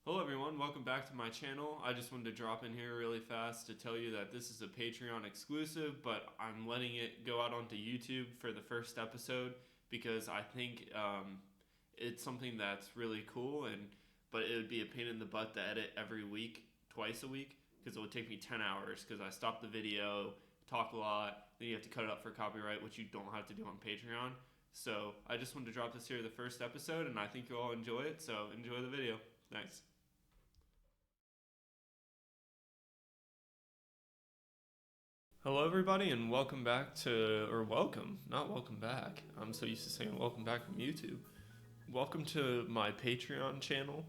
Hello everyone, welcome back to my channel. I just wanted to drop in here really fast to tell you that this is a Patreon exclusive, but I'm letting it go out onto YouTube for the first episode because I think it's something that's really cool, but it would be a pain in the butt to edit every week, twice a week, because it would take me 10 hours because I stop the video, talk a lot, then you have to cut it up for copyright, which you don't have to do on Patreon. So I just wanted to drop this here the first episode, and I think you'll all enjoy it, so enjoy the video. Thanks. Hello, everybody, and welcome back not welcome back. I'm so used to saying welcome back from YouTube. Welcome to my Patreon channel.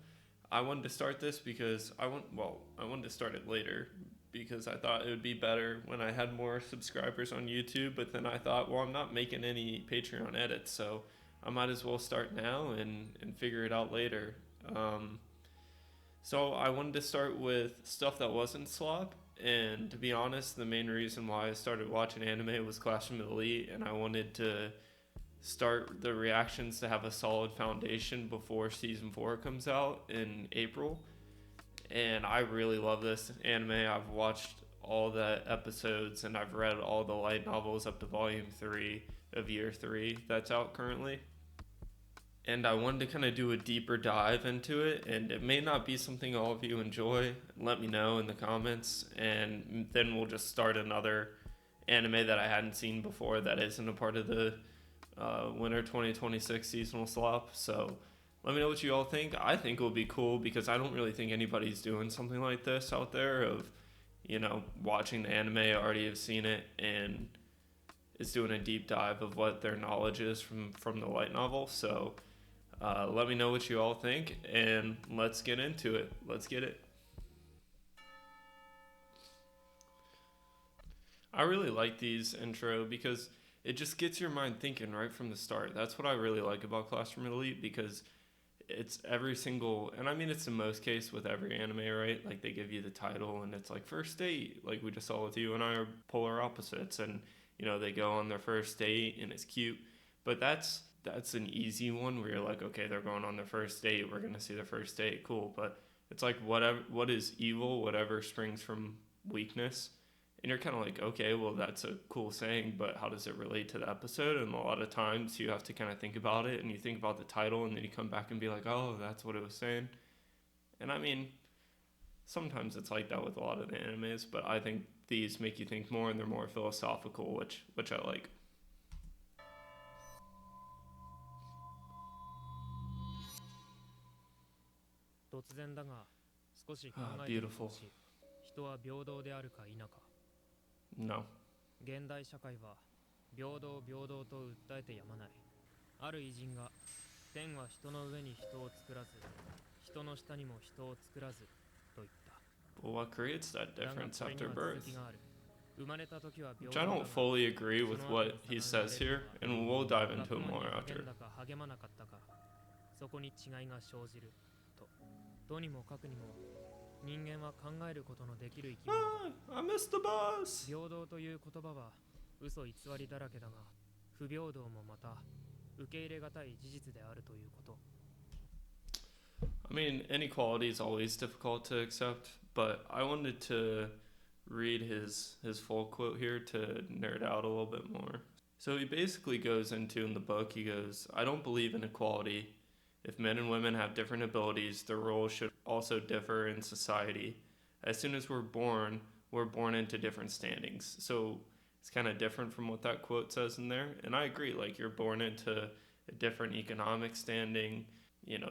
I wanted to start this because I wanted to start it later because I thought it would be better when I had more subscribers on YouTube, but then I thought, well, I'm not making any Patreon edits, so I might as well start now and figure it out later. So I wanted to start with stuff that wasn't slop, and to be honest, the main reason why I started watching anime was Clash of Elite, and I wanted to start the reactions to have a solid foundation before season 4 comes out in April. And I really love this anime. I've watched all the episodes and I've read all the light novels up to volume 3 of year 3 that's out currently. And I wanted to kind of do a deeper dive into it, and it may not be something all of you enjoy. Let me know in the comments, and then we'll just start another anime that I hadn't seen before that isn't a part of the winter 2026 seasonal slop. So let me know what you all think. I think it will be cool because I don't really think anybody's doing something like this out there of, watching the anime, already have seen it, and is doing a deep dive of what their knowledge is from the light novel. So let me know what you all think, and let's get into it. Let's get it. I really like these intro because it just gets your mind thinking right from the start. That's what I really like about Classroom Elite, because it's every single, and I mean it's the most case with every anime, right? Like they give you the title and it's like first date, like we just saw with you and I are polar opposites, and they go on their first date and it's cute. But that's an easy one where you're like, okay, they're going on their first date, we're gonna see their first date, cool. But it's like what is evil, whatever springs from weakness. And you're kind of like, okay, well, that's a cool saying, but how does it relate to the episode? And a lot of times you have to kind of think about it, and you think about the title, and then you come back and be like, oh, that's what it was saying. And I mean, sometimes it's like that with a lot of the animes, but I think these make you think more, and they're more philosophical, which I like. Beautiful. No. 現代社会は平等平等と訴えてやまない。ある偉人が天は人の上に人を作らず、人の下にも人を作らずと言った。 Well, what creates that difference after birth? 生まれた時は平 Which I 等だ don't が、 fully agree with what he says here, and we'll dive into it more 学 after. 問に励んだか励まなかったか、そこに違いが生じると。とにもかくにも人間は考えることのできる生き物だ。 I missed the bus! 平等という言葉は嘘偽りだらけだが、不平等もまた受け入れがたい事実であるということ。 I mean, inequality is always difficult to accept, but I wanted to read his full quote here to nerd out a little bit more. So he basically goes into, in the book, he goes, I don't believe in equality. If men and women have different abilities, their roles should also differ in society. As soon as we're born into different standings. So it's kind of different from what that quote says in there. And I agree, like you're born into a different economic standing,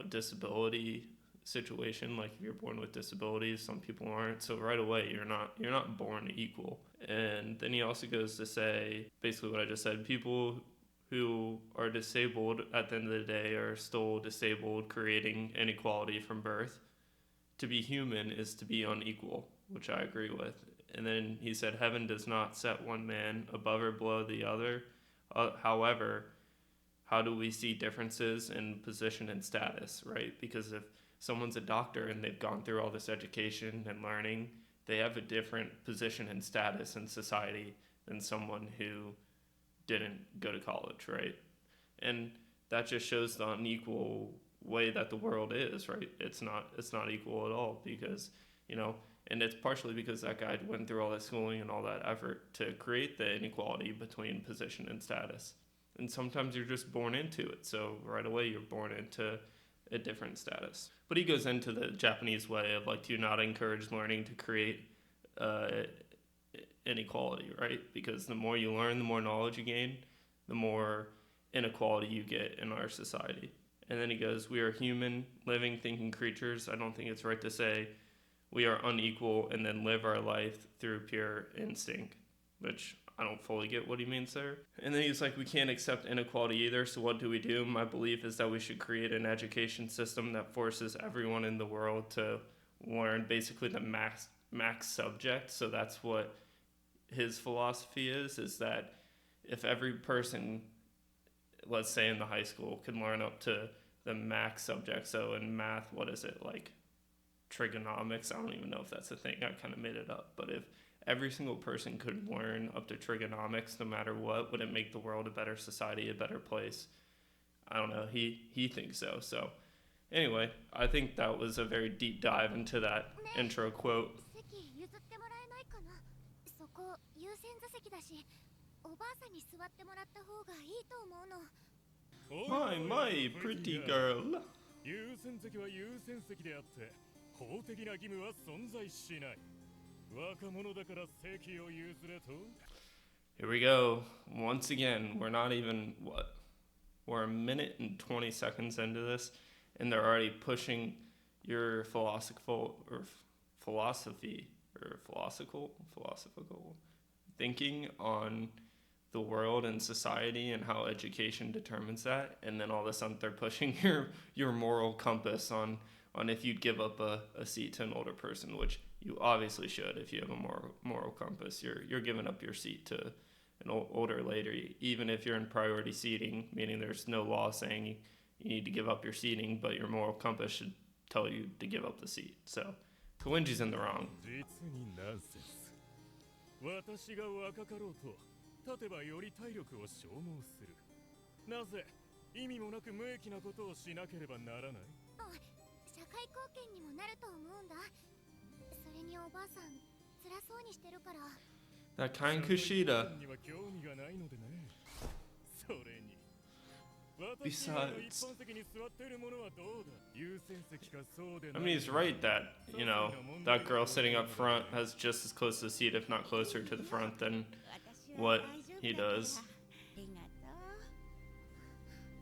disability situation. Like if you're born with disabilities, some people aren't. So right away, you're not born equal. And then he also goes to say basically what I just said, people who are disabled at the end of the day are still disabled, creating inequality from birth. To be human is to be unequal, which I agree with. And then he said, heaven does not set one man above or below the other. However, how do we see differences in position and status, right? Because if someone's a doctor and they've gone through all this education and learning, they have a different position and status in society than someone who didn't go to college, right? And that just shows the unequal way that the world is, right? It's not equal at all because, you know, and it's partially because that guy went through all that schooling and all that effort to create the inequality between position and status. And sometimes you're just born into it. So right away you're born into a different status. But he goes into the Japanese way of like, do not encourage learning to create uh, inequality, right? Because the more you learn, the more knowledge you gain, the more inequality you get in our society. And then he goes, we are human, living, thinking creatures. I don't think it's right to say we are unequal and then live our life through pure instinct, which I don't fully get what he means there. And then he's like, we can't accept inequality either, so what do? My belief is that we should create an education system that forces everyone in the world to learn basically the max subject. So that's what his philosophy is that if every person, let's say in the high school, could learn up to the max subject, so in math, what is it, like trigonomics? I don't even know if that's a thing. I kind of made it up. But if every single person could learn up to trigonomics no matter what, would it make the world a better society, a better place? I don't know. He thinks so. So anyway, I think that was a very deep dive into that intro quote. 席譲ってもらえないかな。そこ優先座席だし、おばあさんに座ってもらった方がいいと思うの。My pretty girl. 優先席は優先席であって法的な義務は存在しない。若者だから席を譲れと。 Here we go. Once again, we're not even, what? We're a minute and 20 seconds into this, and they're already pushing your philosophical thinking on the world and society and how education determines that, and then all of a sudden they're pushing your moral compass on if you'd give up a seat to an older person, which you obviously should. If you have a moral compass, you're giving up your seat to an older lady, even if you're in priority seating, meaning there's no law saying you need to give up your seating, but your moral compass should tell you to give up the seat. So Koenji's in the wrong. 実にナンセンス。私が若かろうと立てばより体力を消耗する。なぜ意味もなく無益なことをしなければならない？社会貢献にもなると思うんだ。それにおばあさん辛そうにしてるから。That kind Kushida. には興味がないのでね。それに。 Besides, 一般席に座っている者はどうだ？優先席かそうでない。 I mean, he's right that, you know, that girl sitting up front has just as close to the seat, if not closer to the front, than what he does.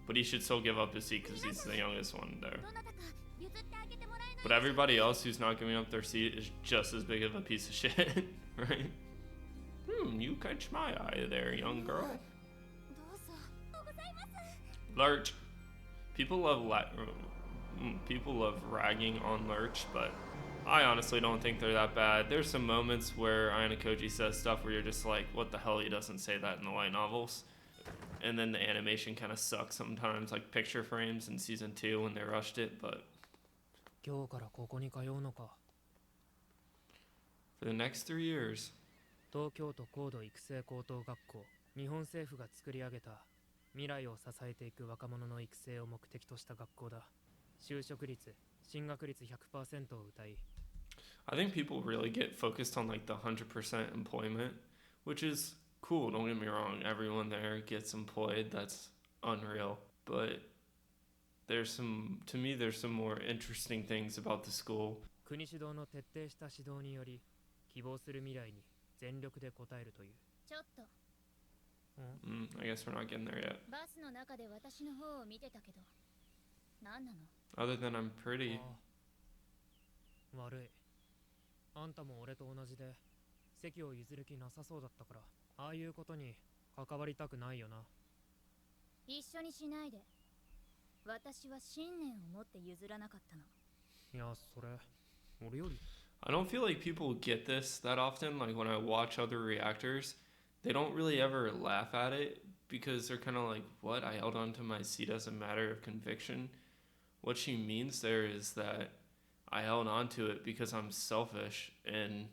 But he should still give up his seat because he's the youngest one there. どなたか譲ってあげてもらえない But everybody else who's not giving up their seat is just as big of a piece of shit, right? You catch my eye there, young girl. どうぞ。ございます。 Lurch. People love ragging on Lurch, but I honestly don't think they're that bad. There's some moments where Ayano says stuff where you're just like, what the hell, he doesn't say that in the light novels. And then the animation kind of sucks sometimes, like picture frames in season 2 when they rushed it, but 今日からここに通うのか。 for the next 3 years. 東京都高度育成高等学校、日本政府が作り上げた未来を支えていく若者の育成を目的とした学校だ。就職率、進学率 100% を謳い。I think people really get focused on like the 100% employment, which is cool, don't get me wrong. Everyone there gets employed, that's unreal. But there's some more interesting things about the school. 国指導の徹底した指導により、希望する未来に全力で応えるという。ちょっと I guess we're not getting there yet. バスの中で私の方を見てたけど、何なの？ Other than I'm pretty. ああ悪い。あんたも俺と同じで席を譲る気なさそうだったから、ああいうことに関わりたくないよな。一緒にしないで。私は信念を持って譲らなかったの。いや、それ俺より。 I don't feel like people get this that often. Like when I watch other reactors, they don't really ever laugh at it because they're kind of like, what? I held on to my seat as a matter of conviction. What she means there is that I held on to it because I'm selfish and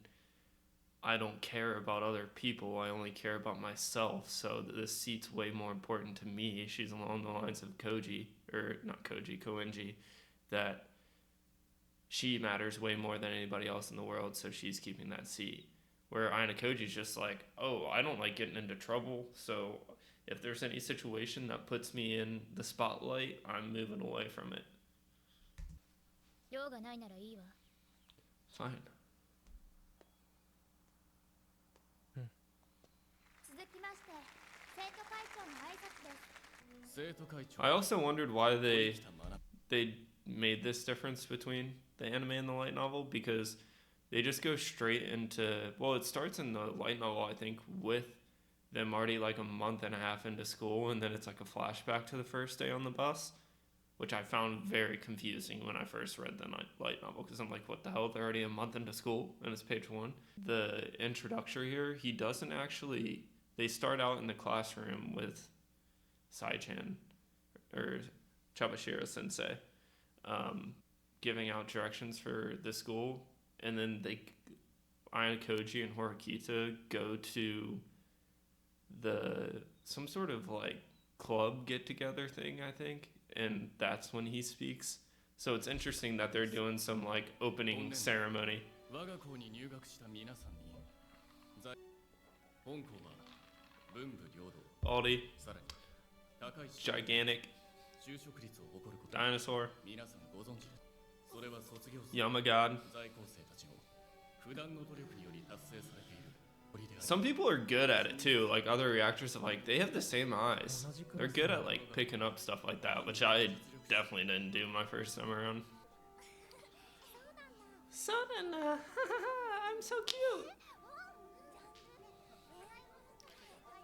I don't care about other people. I only care about myself. So this seat's way more important to me. She's along the lines of Koji. or not Koji, Koenji, that she matters way more than anybody else in the world, so she's keeping that seat. Where Aina Koji's just like, oh, I don't like getting into trouble, so if there's any situation that puts me in the spotlight, I'm moving away from it. 用がないならいいわ。 Fine. 続きまして、生徒会長の挨拶です。生徒会長 I also wondered why they made this difference between the anime and the light novel, because they just go straight into, well, it starts in the light novel, I think, with them already like a month and a half into school, and then it's like a flashback to the first day on the bus, which I found very confusing when I first read the light novel, because I'm like, what the hell, they're already a month into school and it's page 1. The introductory here, he doesn't actually, they start out in the classroom with Sai-chan or Chabashira sensei giving out directions for the school, and then Aina Koji and Horikita go to some sort of like club get together thing, I think, and that's when he speaks. So it's interesting that they're doing some like opening ceremony. 我が校に入学した皆さんに本校は文武両道 Aldi, さらに高い gigantic 就職率を誇ること dinosaur, 皆さんご存知ですそれは卒業生 Yamagod. 在校生たちの普段の努力により達成されている堀であり Some people are good at it too. Like other reactors, like they have the same eyes. They're good at like picking up stuff like that, which I definitely didn't do my first time around. Sonana, I'm so cute.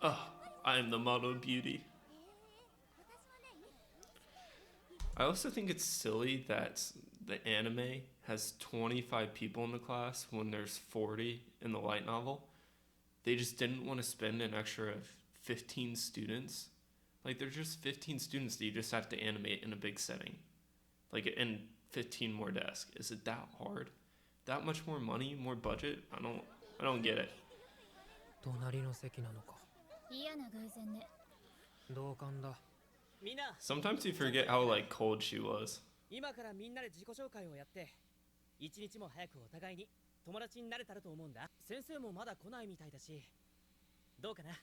Oh, I am the model of beauty. I also think it's silly that the anime has 25 people in the class when there's 40 in the light novel. They just didn't want to spend an extra 15 students. Like, there's just 15 students that you just have to animate in a big setting. Like, and 15 more desks. Is it that hard? That much more money, more budget? I don't get it. 隣の席なのか。嫌な偶然ね。同感だ。みんな、 Sometimes you forget how, like, cold she was. 今からみんなで自己紹介をやって、一日も早くお互いに友達になれたらと思うんだ。先生もまだ来ないみたいだし、どうかな。 Of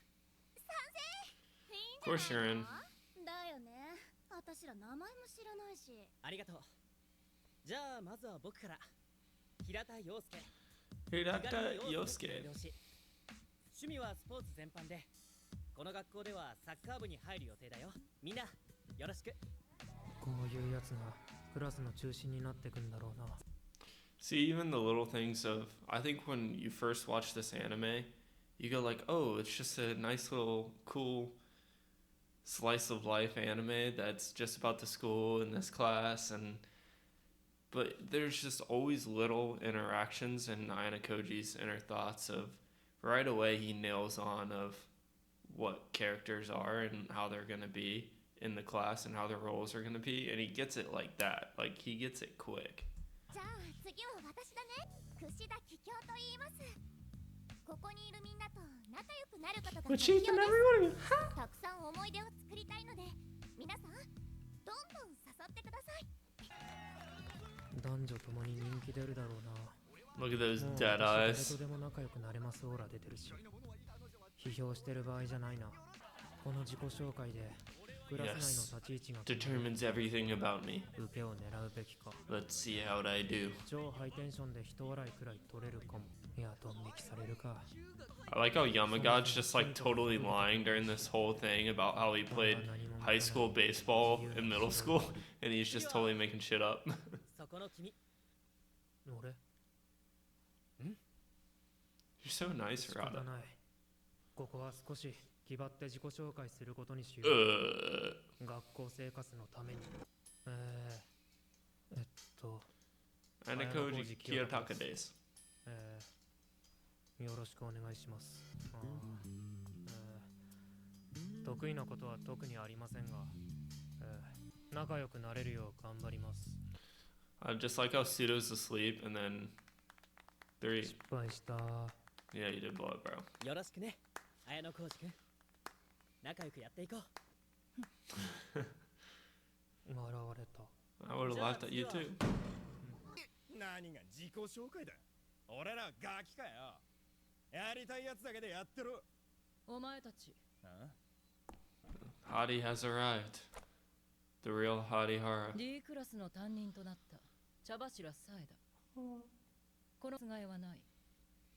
course you're in. だよね。私ら名前も知らないし。ありがとう。じゃあまずは僕から。平田陽介。 Hirata Yosuke. 趣味はスポーツ全般で、この学校ではサッカー部に入る予定だよ。みんな、よろしく。こういうやつがクラスの中心になってくんだろうな。 See, even the little things of, I think when you first watch this anime, you go like, oh, it's just a nice little cool slice of life anime that's just about the school and this class, but there's just always little interactions in Aina Koji's inner thoughts of right away he nails on of what characters are and how they're going to be in the class and how their roles are going to be, and he gets it like that. Like, he gets it quick. じゃあ次は私だね。串田桔梗と言います。ここにいるみんなと仲良くなることが目標です。たくさん思い出を作りたいので、皆さんどんどん誘ってください。男女ともに人気出るだろうな。 Look at those もう dead 誰 eyes. とでも仲良くなれますオーラ出てるし。批評してる場合じゃないな。この自己紹介でクラス内の立ち位置が決まる Determines everything about me. 受けを狙うべきか。 Let's see how I do. 超ハイテンションで人笑いくらい取れるかも。いや、ドン引きされるか。 I like how Yamagod's just like totally lying during this whole thing about how he played high school baseball in middle school, and he's just totally making shit up. そこの君、俺 You're so nice, 仕方 Rada. ない。ここは少し気張って自己紹介することにしよ Uh, う。学校生活のために。Anakoji Kiyotaka days. よろしくお願いします。得意なことは特にありませんが、仲良くなれるよう頑張ります。 Just like how Pseudo's asleep, and then 3. 失敗した。 Yeah, you did blow it, bro. よろしくね。綾野浩二君、仲良くやっていこう。笑われた。 I would have laughed at you too. 何が自己紹介だ。俺らガキかよ。やりたいやつだけでやってろ。お前たち。Hadi has arrived. The real Hadi Hara. D クラスの担任となった茶柱サエだ。この違いはない。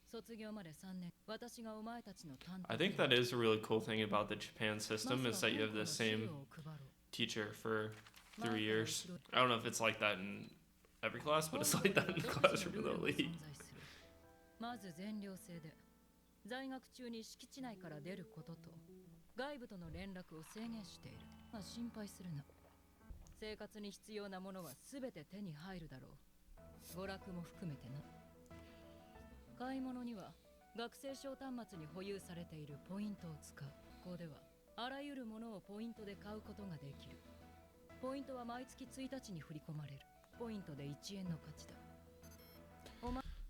卒業まで3年。私がお前たちの担当。 I think that is a really cool thing about the Japan system is that you have the same teacher for 3 years. I don't know if it's like that in every class, but it's like that in the classroom of the elite. まず全寮制で在学中に敷地内から出ることと外部との連絡を制限している。まあ心配するな。生活に必要なものは全て手に入るだろう。娯楽も含めてな。買い物には学生証端末に保有されているポイントを使う。ここではあらゆるものをポイントで買うことができる。ポイントは毎月1日に振り込まれる。ポイントで1円の価値だ。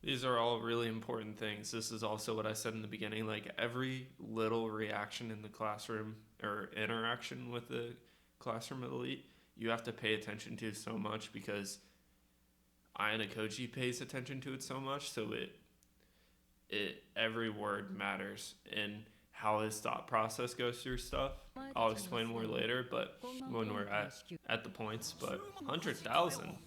These are all really important things. This is also what I said in the beginning. Like every little reaction in the classroom or interaction with the classroom elite, you have to pay attention to so much because Ayana Koji pays attention to it so much. So every word matters in how his thought process goes through stuff. I'll explain more later, but when we're at the points, but 100,000.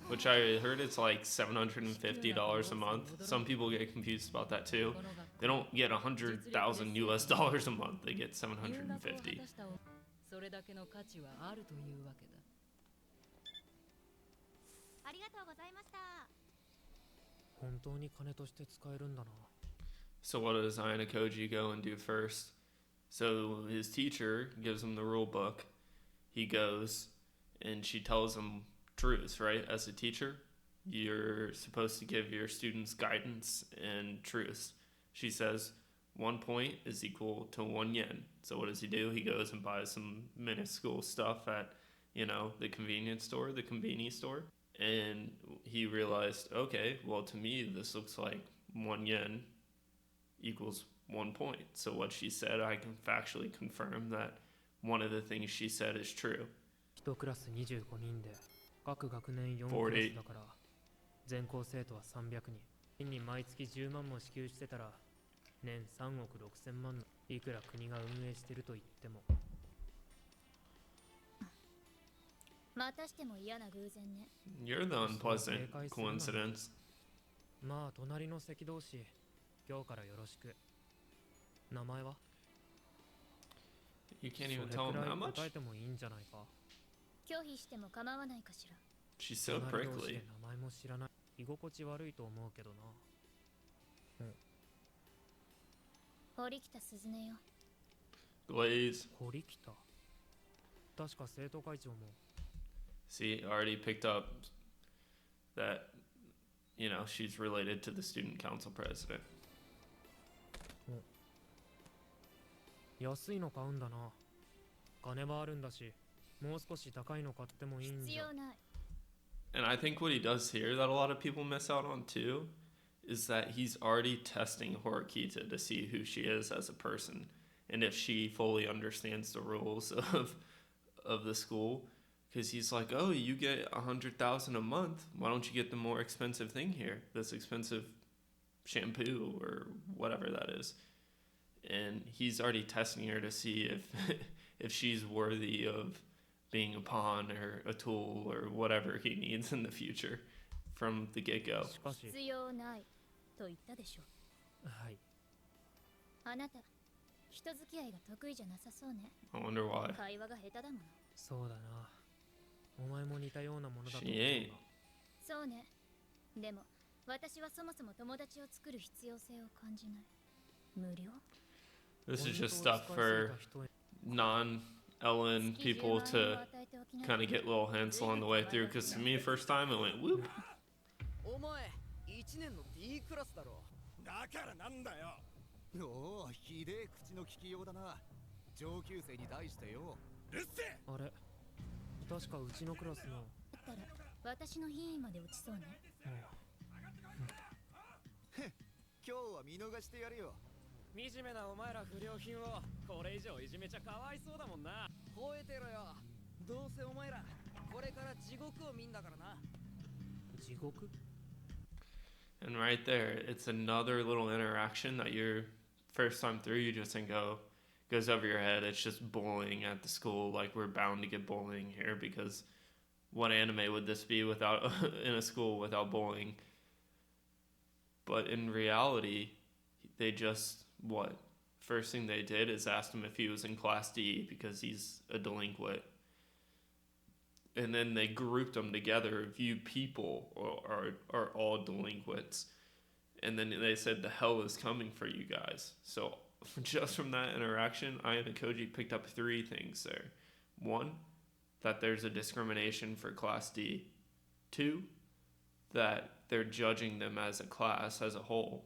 Which I heard it's like $750 a month. Some people get confused about that too. They don't get 100,000 US dollars a month. They get 750. それだけの価値はあるというわけだ。ありがとうございました。本当に金として使えるんだな。 So what does Ayana Koji go and do first? So his teacher gives him the rule book. He goes and she tells him truths, right? As a teacher, you're supposed to give your students guidance and truths. She says 1 point is equal to 1 yen. So what does he do? He goes and buys some minuscule stuff at, the convenience store, the convenience store. And he realized, okay, well, to me, this looks like 1 yen equals 1 point. So what she said, I can factually confirm that one of the things she said is true. 1クラス25人で各学年4クラスだから全校生徒は300人。院に毎月10万も支給してたら年3億6千万のいくら国が運営してると言っても。またしても嫌な偶然ね。 You're the unpleasant coincidence. まあ隣の席同士、今日からよろしく。名前は？ You can't even tell him that much? 答えてもいいんじゃないか。拒否しても構わないかしら。 She's so 隣同士 prickly. で名前も知らない。居心地悪いと思うけどな。堀北鈴音よ。 Glaze. 堀北。確か生徒会長も。 See, already picked up that, she's related to the student council president. 安いの買うんだな。金はあるんだし、もう少し高いの買ってもいいんじゃ。必要ない。 And I think what he does here that a lot of people miss out on too is that he's already testing Horikita to see who she is as a person and if she fully understands the rules of the school. Because he's like, oh, you get 100,000 a month. Why don't you get the more expensive thing here? This expensive shampoo or whatever that is. And he's already testing her to see if she's worthy of being a pawn or a tool or whatever he needs in the future from the get-go. しかし、必要ないと言ったでしょ。はい。あなた、人付き合いが得意じゃなさそうね。 I wonder why. 会話が下手だもの。そうだな。お前も似たようなものだと She 思う ain't. が。そうね。でも、私はそもそも友達を作る必要性を感じない。無料？ This is just stuff for non-Ellen people to kind of get little hints along the way through. Because to me, first time it went whoop. お前1年の D クラスだろ。だからなんだよ。おお、ひでえ口の利きようだな。上級生に対してよ。うるせえ。あれ、確かうちのクラスの。だったら、私の品位まで落ちそうね。今日は見逃してやるよ。惨めなお前ら不良品をこれ以上いじめちゃかわいそうだもんな。吠えてろよ。どうせお前らこれから地獄を見んだからな。地獄？ And right there, it's another little interaction that your first time through, you just think, oh, goes over your head. It's just bullying at the school. Like, we're bound to get bullying here because what anime would this be without in a school without bullying? But in reality, they just, what? First thing they did is asked him if he was in Class D because he's a delinquent. And then they grouped them together. If you people are all delinquents. And then they said, the hell is coming for you guys. So just from that interaction, Ayano Koji picked up 3 things there. 1, that there's a discrimination for Class D. 2, that they're judging them as a class, as a whole.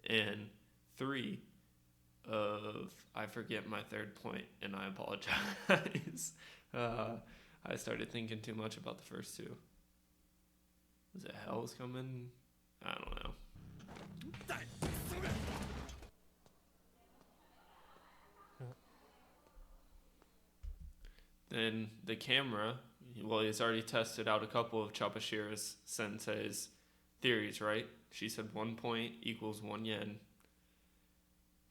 And 3, I forget my third point, and I apologize. I started thinking too much about the first 2. Was it hell's coming? I don't know. Then the camera, well, he's already tested out a couple of Chapashira Sensei's theories, right? She said 1 point equals 1 yen.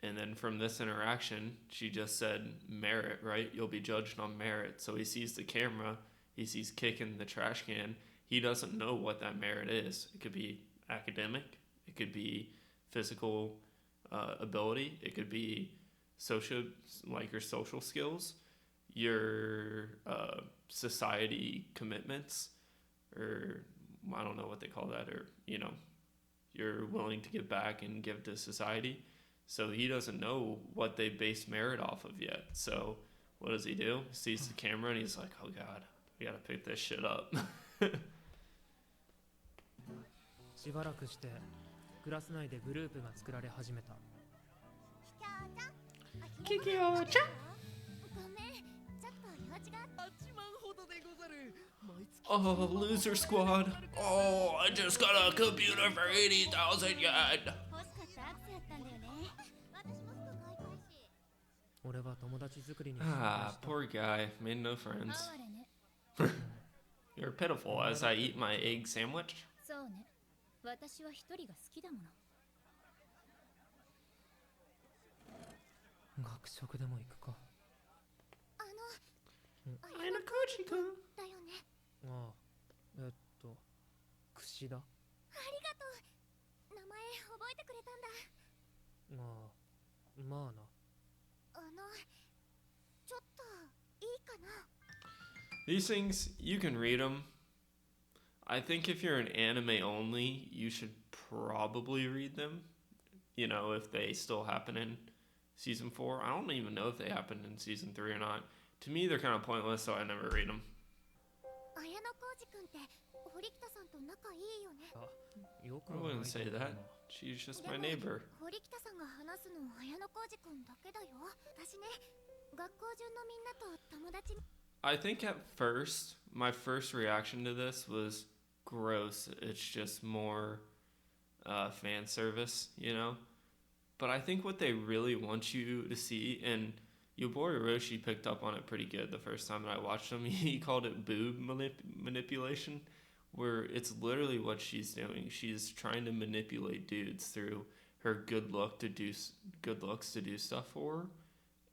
And then from this interaction, she just said merit, right? You'll be judged on merit. So he sees the camera, he sees kicking the trash can. He doesn't know what that merit is. It could be academic, it could be physical ability, it could be social, like your social skills, your society commitments, or I don't know what they call that, or you're willing to give back and give to society. So he doesn't know what they base merit off of yet. So what does he do? He sees the camera and he's like, oh god, we gotta pick this shit up. しばらくしてクラス内でグループが作られ始めた。キキオちゃん。ごめん、ちょっと用事が。8万ほどでござる。 Oh, loser squad. Oh, I just got a computer for 80,000 yen. 欲しかったアクセやったんだよね。私も服買いたいし。俺は友達作りに。Ah, poor guy. Made no friends. 哀れね。 You're pitiful as I eat my egg sandwich. そうね。私は一人が好きだもの。学食でも行くか。Ayano Koji-kun. だよね。ああ、串だ。ありがとう。名前覚えてくれたんだ。ああ、まあな。ちょっといいかな。 These things, you can read them. I think if you're an anime only, you should probably read them. If they still happen in season 4. I don't even know if they happened in season 3 or not. To me, they're kind of pointless, so I never read them. 綾野浩二君って堀北さんと仲いいよね。よく I はない wouldn't say と思うな。 that. She's just my neighbor. 堀北さんが話すの綾野浩二君だけだよ。私ね、学校中のみんなと友達に。 I think at first, my first reaction to this was gross. It's just more fan service, But I think what they really want you to see, and Yobori Roshi picked up on it pretty good the first time that I watched him. He called it boob manipulation, where it's literally what she's doing. She's trying to manipulate dudes through her good looks to do stuff for her.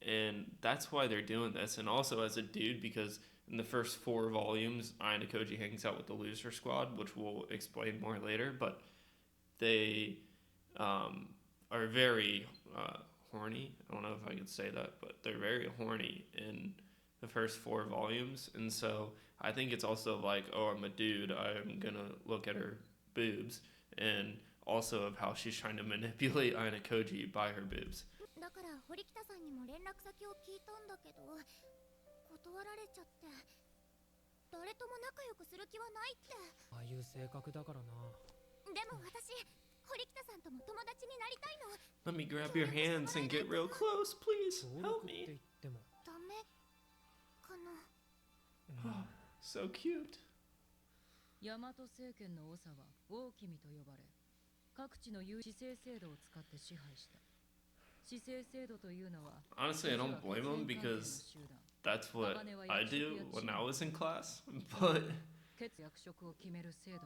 And that's why they're doing this. And also as a dude, because in the first 4 volumes, Ayano Koji hangs out with the loser squad, which we'll explain more later. But they are very horny. I don't know if I could say that, but they're very horny in the first 4 volumes. And so I think it's also like, oh, I'm a dude, I'm gonna look at her boobs. And also of how she's trying to manipulate Ayano Koji by her boobs. だから堀北さんにも連絡先を聞いたんだけど、断られちゃって。誰とも仲良くする気はないって。ああいう性格だからな。でも私、堀北さんとも友達になりたいの。 Let me grab your hands and get real close, please. 協 Help 力って言 me. っても。ダメかな。So cute. 大和政権の長は大君と呼ばれ、各地の有志制制度を使って支配した。市政制度というのは Honestly, I don't blame him because that's what I do when I was in class, but 決役職を決める制度で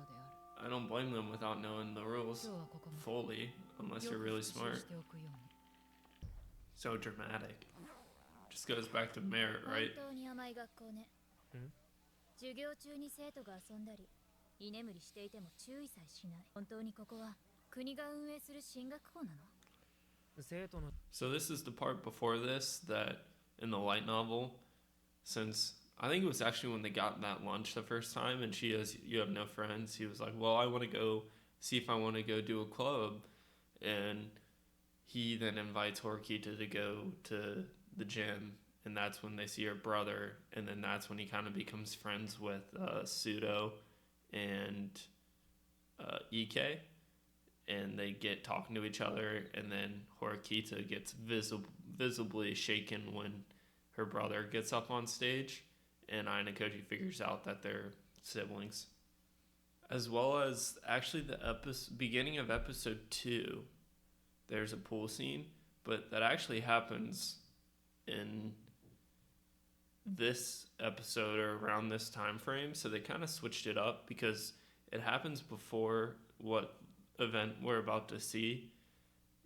ある。 I don't blame them without knowing the rules 今日はここまで。 fully, unless よ you're く really 復習 smart. しておくように。 So dramatic. Just goes back to merit, 本 right? 当に甘い学校ね。ん？授業中に生徒が遊んだり居眠りしていても注意さえしない。本当にここは国が運営する進学校なの？生徒の So this is the part before this that in the light novel, since I think it was actually when they got that lunch the first time and she has, you have no friends, he was like, well, I want to go see if I want to go do a club. And he then invites Horikita to go to the gym, and that's when they see her brother, and then that's when he kind of becomes friends with Sudo and Ike, and they get talking to each other, and then Horikita gets visibly shaken when her brother gets up on stage, and Ayanokoji figures out that they're siblings. As well as actually the beginning of episode 2, there's a pool scene, but that actually happens in this episode or around this time frame, so they kind of switched it up because it happens before what event we're about to see.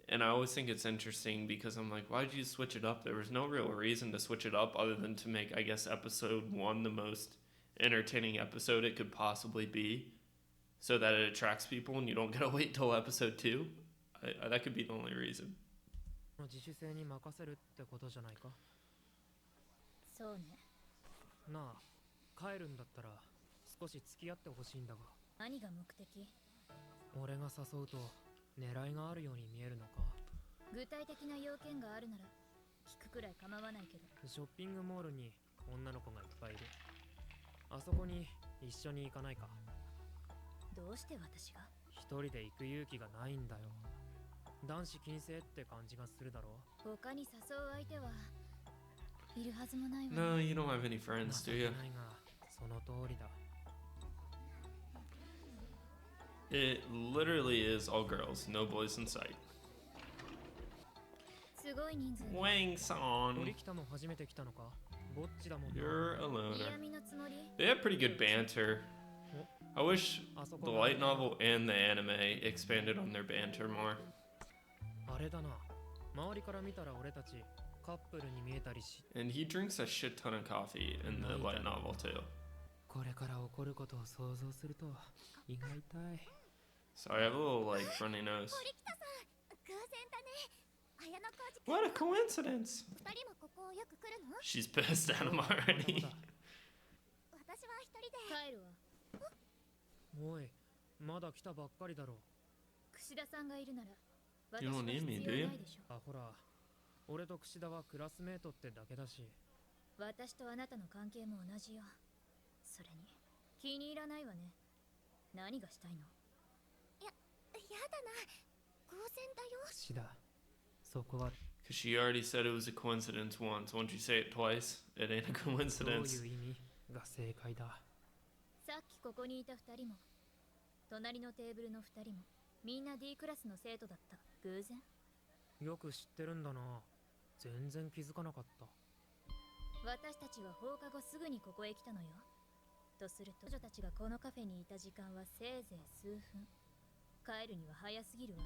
And I always think it's interesting because I'm like, why did you switch it up? There was no real reason to switch it up other than to make, I guess, episode 1 the most entertaining episode it could possibly be, so that it attracts people and you don't gotta wait till episode 2. That could be the only reason. 自主性に任せるってことじゃないか。そうね。なあ、帰るんだったら少し付き合ってほしいんだが。何が目的？俺が誘うと狙いがあるように見えるのか。具体的な要件があるなら聞くくらい構わないけど。ショッピングモールに女の子がいっぱいいる。あそこに一緒に行かないか。どうして私が？一人で行く勇気がないんだよ。男子禁制って感じがするだろう。他に誘う相手はいるはずもないわね。 No, you don't have any friends, do you? ないが、その通りだ。It literally is all girls, no boys in sight. すごい人数。 Wang song, 堀北も初めて来たのか。ぼっちだもんな。 you're a loner. 嫌味のつもり？ They have pretty good banter. I wish the light novel and the anime expanded on their banter more. あれだな。周りから見たら俺たちカップルに見えたりし。 And he drinks a shit ton of coffee in the light novel too. これから起こることを想像すると胃が痛い。 So I have a little like runny nose. 堀北さん、偶然だね。綾小路 What a coincidence! 二人もここよく来るの？ She's pissed at him already. 私は一人で帰るわ。おい、まだ来たばっかりだろ。串田さんがいるなら You 私は don't 必 need me, 要 do you? ないでしょ。あ、ほら、俺と串田はクラスメートってだけだし。私とあなたの関係も同じよ。それに気に入らないわね。何がしたいの？やだな。偶然だよ。串田、そこは Because she already said it was a coincidence once. Once you say it twice, it ain't a どう coincidence. いう意味が正解だ。さっきここにいた二人も隣のテーブルの二人もみんな D クラスの生徒だった。偶然？よく知ってるんだな。全然気づかなかった。私たちは放課後すぐにここへ来たのよ。とすると女たちがこのカフェにいた時間はせいぜい数分。帰るには早すぎるわ。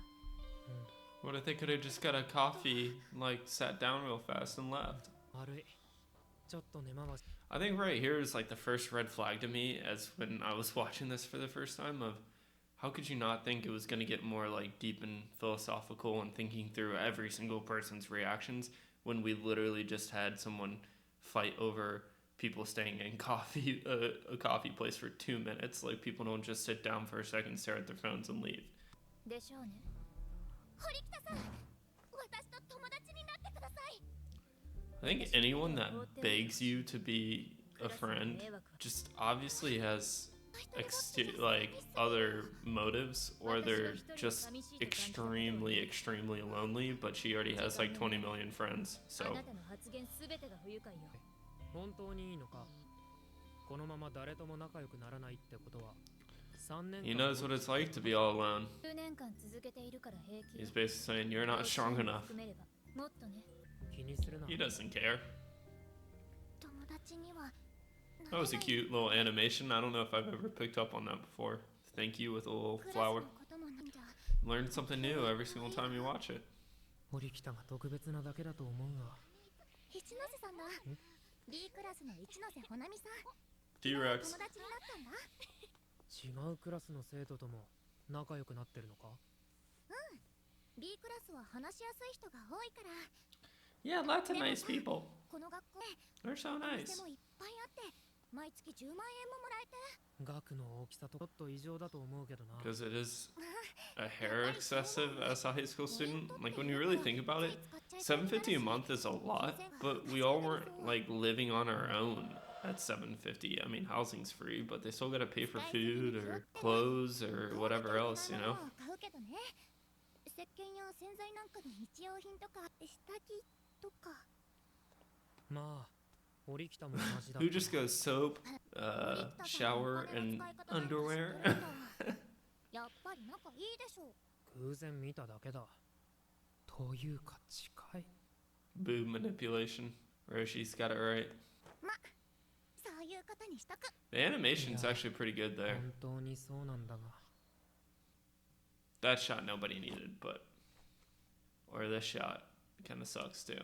What if they could have just got a coffee, like sat down real fast and left? 悪い。ちょっと根回し。 I think right here is like the first red flag to me as when I was watching this for the first time of how could you not think it was going to get more like deep and philosophical and thinking through every single person's reactions when we literally just had someone fight over people staying in a coffee place for 2 minutes. Like people don't just sit down for a second, stare at their phones and leave. でしょうね。堀北さん、私と友達になってください。 I think anyone that begs you to be a friend just obviously has like other motives, or they're just extremely lonely, but she already has like 20 million friends. あ So なたの発言すべてが不愉快よ。本当にいいのか。このまま誰とも仲良くならないってことは3年 he knows what it's like to be all alone. 10年間続けているから平気よ。 He's basically saying you're not strong enough. 含めればもっとね。気にするな。 He doesn't care. 友達には That was a cute little animation. I don't know if I've ever picked up on that before. Thank you with a little クラス flower. のこともなんじゃ Learn something new every single time you watch it. 堀北が特別なだけだと思うが。一ノ瀬さんだ B クラスの一ノ瀬ほなみさん T-Rex. 友達になったんだ違うクラスの生徒とも仲良くなってるのか？ B クラスは話しやすい人が多いから Yeah, lots of nice people. この学校 They're so で nice. もいっぱいあって毎月10万円ももらえて額の大きさとちょっと異常だと思うけどな。 Because it is a hair excessive as a high school student. Like, when you really think about it, $750 a month is a lot, but we all weren't, like, living on our own at $750. I mean, housing's free, but they still gotta pay for food or clothes or whatever else, you know? 買うけどね石鹸や洗剤なんかの日用品とか下着とかまあ、堀北も同じだ。 Who just goes soap, shower, and underwear? やっぱり仲いいでしょ偶然見ただけだ。というか近い。 Boob manipulation. Roshi's got it right. そういうことにしとく The animation's actually pretty good there. 本当にそうなんだが。 That shot nobody needed, but... Or this shot kind of sucks too.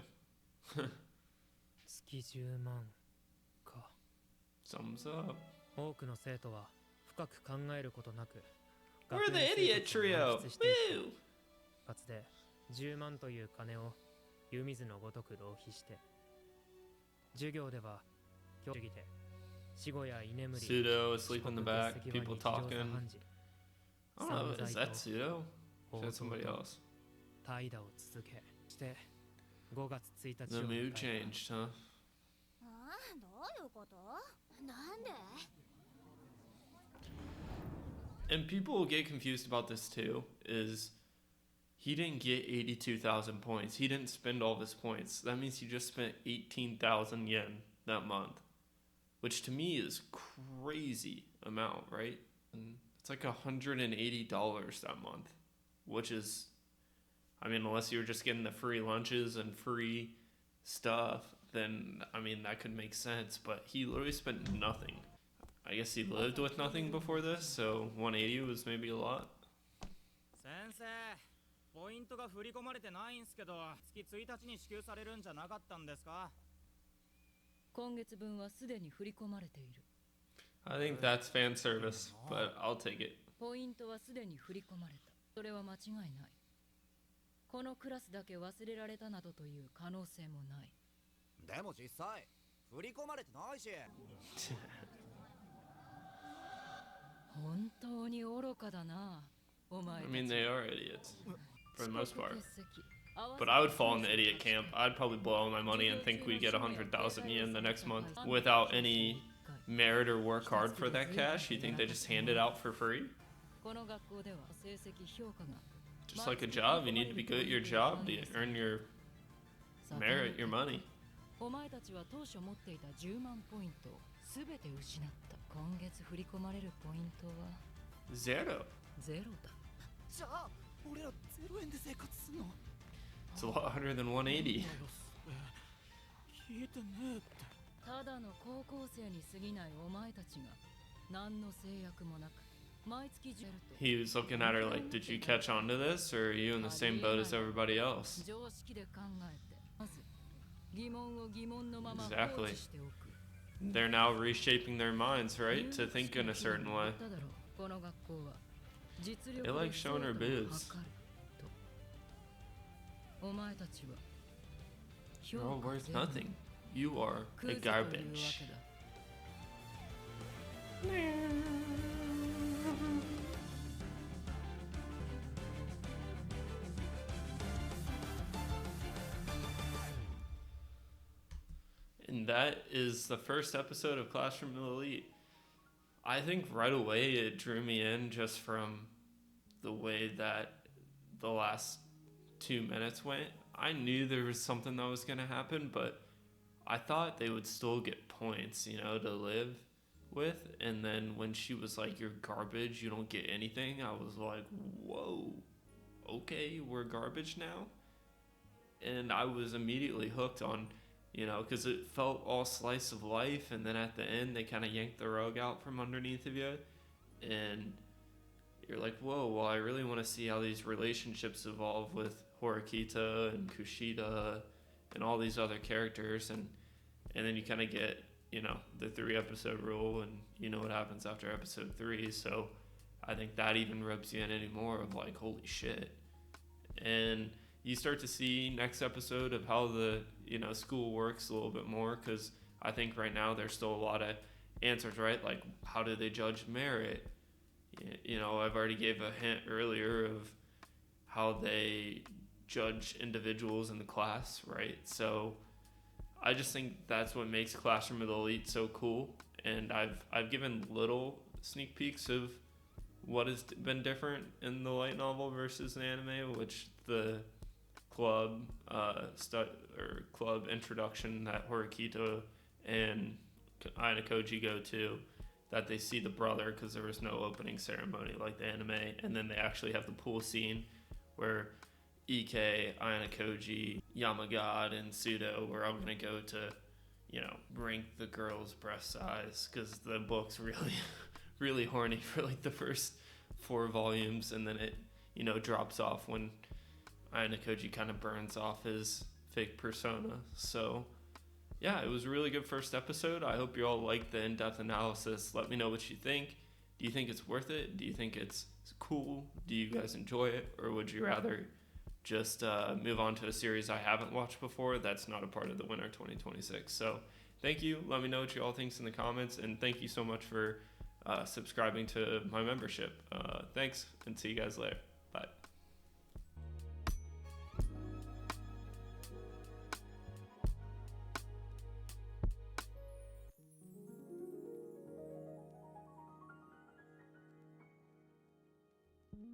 月10万か。 Thumbs up. 多くの生徒は深く考えることなく We're the idiot trio! Woo! かつて10万という金を湯水のごとく浪費して授業では教授で死後や居眠り Pseudo asleep in the back, people talking. I don't know, is that Pseudo? Or is that somebody else? 怠惰を続けして5月1日 The を mood 迎えた changed, huh? ああどういうことなんで And people will get confused about this too, is he didn't get 82,000 points. He didn't spend all of his points. That means he just spent 18,000 yen that month, which to me is crazy amount, right? And it's like $180 that month, which is, I mean, unless you're just getting the free lunches and free stuff, then, I mean, that could make sense, but he literally spent nothing. I guess he lived with nothing before this, so 180 was maybe a lot. 先生、ポイントが振り込まれてないんすけど、月1日に支給されるんじゃなかったんですか？今月分はすでに振り込まれている。 I think that's fan service, but I'll take it. ポイントはすでに振り込まれた。それは間違いない。このクラスだけ忘れられたなどという可能性もない。でも実際振り込まれてないし。本当に愚かだな、お前 I たち。 mean, they are idiots, for the most part. 欠席 But I would fall in the idiot camp. I'd probably blow all my money and think we'd get 100,000 yen the next month without any merit or work hard for that cash. You think they just hand it out for free? この学校では成績評価が Just like a job, you need to be good at your job to earn your merit, your money. お前たちは当初持っていた10万ポイントを全て失った。今月振り込まれるポイントは Zero. ゼロだ。じゃあ俺ら0円で生活すんの？ It's a lot harder than 180. 聞いてねえって。ただの高校生に過ぎないお前たちが何の制約もなく毎月10と He was looking at her like, did you catch on to this, or are you in the same boat as everybody else? 常識で考えてまず疑問を疑問のまま放 Exactly. 置しておく。 They're now reshaping their minds, right? To think in a certain way. 言っただろう、この学校は実力 They like showing her で boobs. 測ると。お前たちは You're all 評価 worth ゼロ nothing. You are クズ a というわ garbage. けだ。 And that is the first episode of Classroom Elite. I think right away it drew me in just from the way that the last 2 minutes went. I knew there was something that was going to happen, but I thought they would still get points, you know, to live with. And then when she was like, you're garbage, you don't get anything, I was like, whoa, okay, we're garbage now? And I was immediately hooked on you know, because it felt all slice of life, and then at the end they kind of yanked the rug out from underneath of you, and you're like, whoa, well, I really want to see how these relationships evolve with Horikita and Kushida and all these other characters, and then you kind of get, you know, the 3 episode rule, and you know what happens after episode 3, so I think that even rubs you in anymore of like, holy shit. And you start to see next episode of how the, you know, school works a little bit more, because I think right now there's still a lot of answers, right? Like, how do they judge merit? You know, I've already gave a hint earlier of how they judge individuals in the class, right? So I just think that's what makes Classroom of the Elite so cool. And I've given little sneak peeks of what has been different in the light novel versus the anime, which the club club introduction that Horikita and Aina Koji go to, that they see the brother because there was no opening ceremony like the anime, and then they actually have the pool scene where Ike, Aina Koji, Yamagad, and Sudo were all gonna go to, you know, rank the girls' breast size, because the book's really really horny for like the first 4 volumes, and then it, you know, drops off when Aina Koji kind of burns off his fake persona. So yeah, it was a really good first episode. I hope you all liked the in-depth analysis. Let me know what you think. Do you think it's worth it? Do you think it's cool? Do you guys enjoy it? Or would you rather just move on to a series I haven't watched before that's not a part of the winter 2026? So thank you. Let me know what you all think in the comments. And thank you so much for subscribing to my membership. Thanks, and see you guys later. Bye.